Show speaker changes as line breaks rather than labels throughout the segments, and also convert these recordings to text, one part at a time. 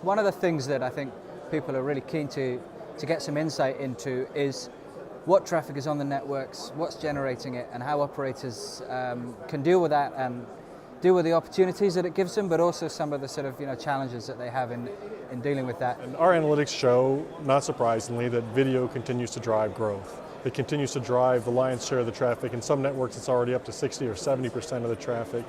one of the things that I think people are really keen to get some insight into is what traffic is on the networks, what's generating it, and how operators can deal with that and deal with the opportunities that it gives them, but also some of the sort of challenges that they have in dealing with that.
And our analytics show, not surprisingly, that video continues to drive growth. It continues to drive the lion's share of the traffic. In some networks, it's already up to 60 or 70% of the traffic.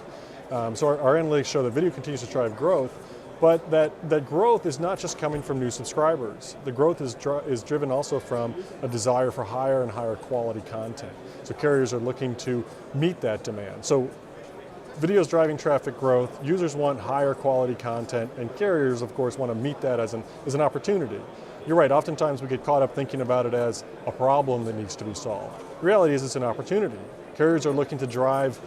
So our analytics show that video continues to drive growth, but that growth is not just coming from new subscribers. The growth is driven also from a desire for higher and higher quality content. So carriers are looking to meet that demand. So video is driving traffic growth, users want higher quality content, and carriers, of course, want to meet that as an opportunity. You're right, oftentimes we get caught up thinking about it as a problem that needs to be solved. The reality is it's an opportunity. Carriers are looking to drive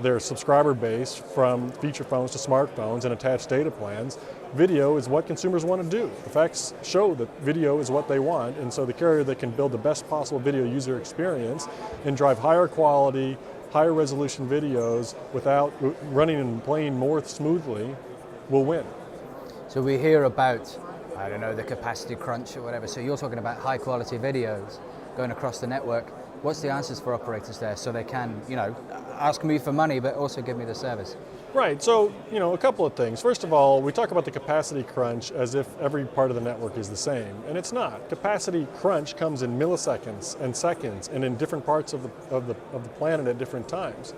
their subscriber base from feature phones to smartphones and attached data plans. Video is what consumers want to do. The facts show that video is what they want, and so the carrier that can build the best possible video user experience and drive higher quality, higher resolution videos without running and playing more smoothly will win.
So we hear about, I don't know, the capacity crunch or whatever, so you're talking about high quality videos going across the network. What's the answers for operators there so they can, ask me for money but also give me the service?
Right, so, a couple of things. First of all, we talk about the capacity crunch as if every part of the network is the same, and it's not. Capacity crunch comes in milliseconds and seconds and in different parts of the planet at different times.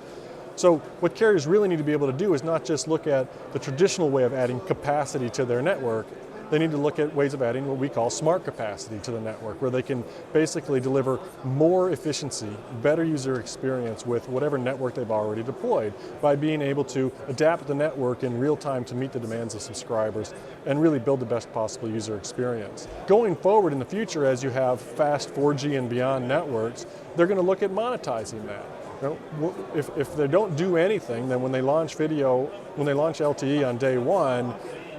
So what carriers really need to be able to do is not just look at the traditional way of adding capacity to their network. They need to look at ways of adding what we call smart capacity to the network, where they can basically deliver more efficiency, better user experience with whatever network they've already deployed by being able to adapt the network in real time to meet the demands of subscribers and really build the best possible user experience. Going forward in the future, as you have fast 4G and beyond networks, they're going to look at monetizing that. If they don't do anything, then when they launch LTE on day one,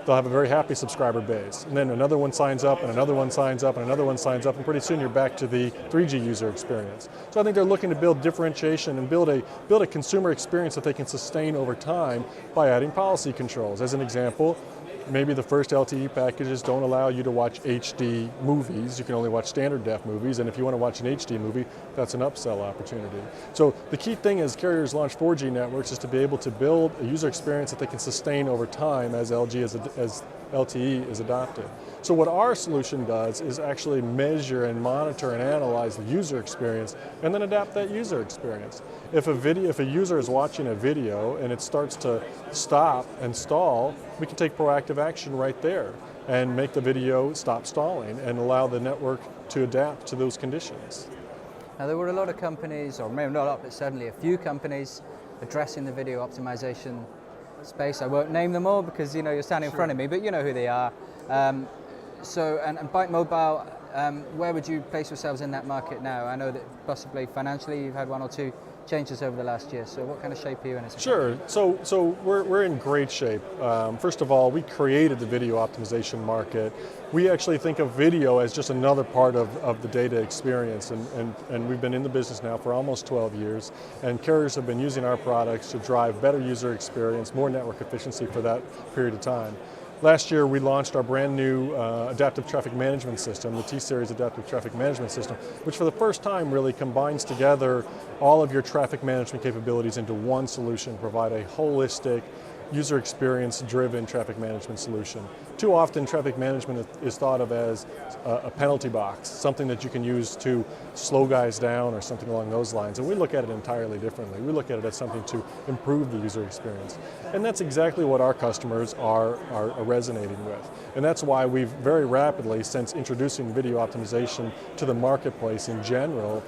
they'll have a very happy subscriber base. And then another one signs up, and another one signs up, and another one signs up, and pretty soon you're back to the 3G user experience. So I think they're looking to build differentiation and build a consumer experience that they can sustain over time by adding policy controls. As an example, maybe the first LTE packages don't allow you to watch HD movies. You can only watch standard def movies, and if you want to watch an HD movie, that's an upsell opportunity. So the key thing as carriers launch 4G networks is to be able to build a user experience that they can sustain over time as LTE is adopted. So what our solution does is actually measure and monitor and analyze the user experience and then adapt that user experience. If a user is watching a video and it starts to stop and stall, we can take proactive action right there and make the video stop stalling and allow the network to adapt to those conditions.
Now there were a lot of companies, or maybe not a lot, but certainly a few companies addressing the video optimization space. I won't name them all because you're standing in front of me, but you know who they are. And Bytemobile, where would you place yourselves in that market now? I know that possibly financially you've had one or two changes over the last year, so what kind of shape are you in?
Sure, so we're in great shape. First of all, we created the video optimization market. We actually think of video as just another part of the data experience, and we've been in the business now for almost 12 years, and carriers have been using our products to drive better user experience, more network efficiency for that period of time. Last year we launched our brand new adaptive traffic management system, the T-Series adaptive traffic management system, which for the first time really combines together all of your traffic management capabilities into one solution, provide a holistic, user experience driven traffic management solution. Too often traffic management is thought of as a penalty box, something that you can use to slow guys down or something along those lines, and we look at it entirely differently. We look at it as something to improve the user experience. And that's exactly what our customers are resonating with. And that's why we've very rapidly, since introducing video optimization to the marketplace in general,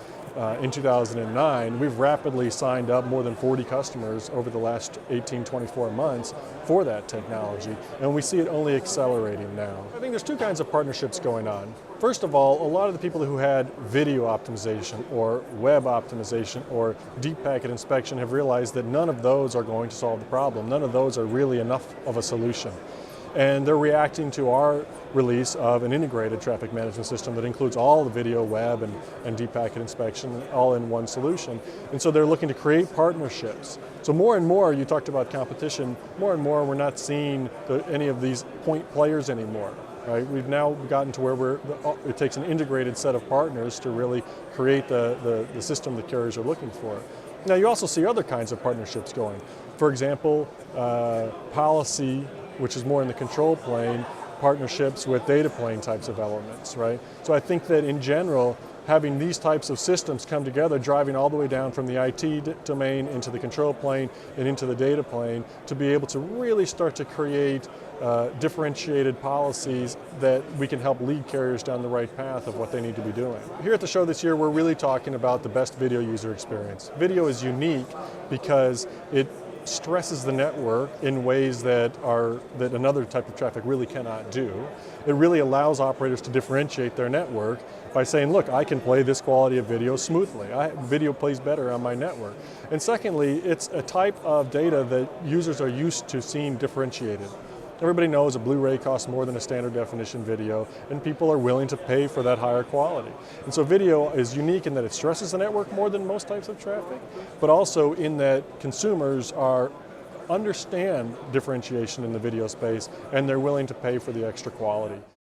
in 2009, we've rapidly signed up more than 40 customers over the last 18-24 months for that technology, and we see it only accelerating now. I think there's two kinds of partnerships going on. First of all, a lot of the people who had video optimization or web optimization or deep packet inspection have realized that none of those are going to solve the problem. None of those are really enough of a solution. And they're reacting to our release of an integrated traffic management system that includes all the video, web, and deep packet inspection all in one solution. And so they're looking to create partnerships. So more and more, you talked about competition, more and more we're not seeing any of these point players anymore. Right? We've now gotten to where it takes an integrated set of partners to really create the system that carriers are looking for. Now you also see other kinds of partnerships going. For example, policy, which is more in the control plane, partnerships with data plane types of elements, right? So I think that in general, having these types of systems come together, driving all the way down from the IT domain into the control plane and into the data plane, to be able to really start to create differentiated policies that we can help lead carriers down the right path of what they need to be doing. Here at the show this year, we're really talking about the best video user experience. Video is unique because it stresses the network in ways that another type of traffic really cannot do. It really allows operators to differentiate their network by saying, look, I can play this quality of video smoothly. Video plays better on my network. And secondly, it's a type of data that users are used to seeing differentiated. Everybody knows a Blu-ray costs more than a standard definition video, and people are willing to pay for that higher quality. And so video is unique in that it stresses the network more than most types of traffic, but also in that consumers understand differentiation in the video space, and they're willing to pay for the extra quality.